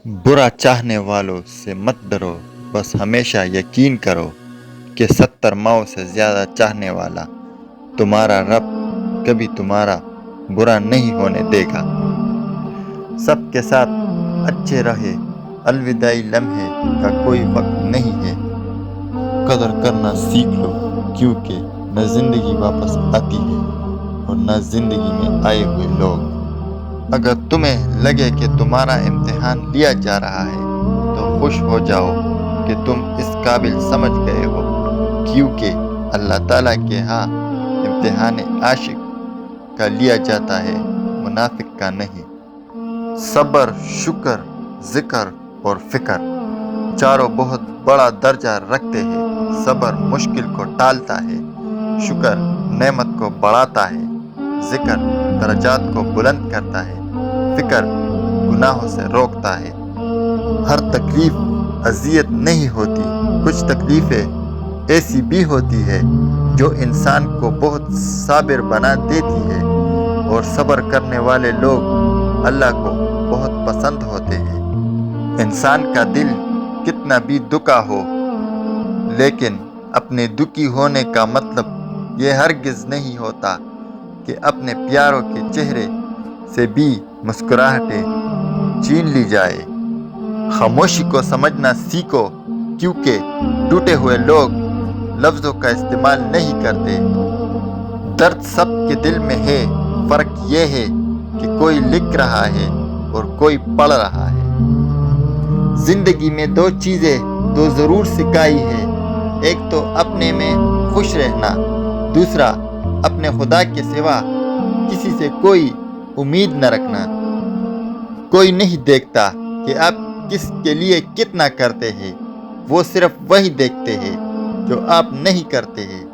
برا چاہنے والوں سے مت ڈرو، بس ہمیشہ یقین کرو کہ 70 ماؤں سے زیادہ چاہنے والا تمہارا رب کبھی تمہارا برا نہیں ہونے دے گا۔ سب کے ساتھ اچھے رہے، الوداعی لمحے کا کوئی وقت نہیں ہے۔ قدر کرنا سیکھ لو، کیونکہ نہ زندگی واپس آتی ہے اور نہ زندگی میں آئے ہوئے لوگ۔ اگر تمہیں لگے کہ تمہارا امتحان لیا جا رہا ہے تو خوش ہو جاؤ کہ تم اس قابل سمجھ گئے ہو، کیونکہ اللہ تعالیٰ کے ہاں امتحان عاشق کا لیا جاتا ہے، منافق کا نہیں۔ صبر، شکر، ذکر اور فکر چاروں بہت بڑا درجہ رکھتے ہیں۔ صبر مشکل کو ٹالتا ہے، شکر نعمت کو بڑھاتا ہے، ذکر درجات کو بلند کرتا ہے، فکر گناہوں سے روکتا ہے۔ ہر تکلیف اذیت نہیں ہوتی، کچھ تکلیفیں ایسی بھی ہوتی ہے جو انسان کو بہت صابر بنا دیتی ہے، اور صبر کرنے والے لوگ اللہ کو بہت پسند ہوتے ہیں۔ انسان کا دل کتنا بھی دکھا ہو، لیکن اپنے دکھی ہونے کا مطلب یہ ہرگز نہیں ہوتا کہ اپنے پیاروں کے چہرے سے بھی مسکراہٹیں چھین لی جائے۔ خاموشی کو سمجھنا سیکھو، کیونکہ ٹوٹے ہوئے لوگ لفظوں کا استعمال نہیں کرتے۔ درد سب کے دل میں ہے، فرق یہ ہے کہ کوئی لکھ رہا ہے اور کوئی پڑھ رہا ہے۔ زندگی میں دو چیزیں تو ضرور سکھائی ہے، ایک تو اپنے میں خوش رہنا، دوسرا اپنے خدا کے سوا کسی سے کوئی امید نہ رکھنا۔ کوئی نہیں دیکھتا کہ آپ کس کے لیے کتنا کرتے ہیں، وہ صرف وہی دیکھتے ہیں جو آپ نہیں کرتے ہیں۔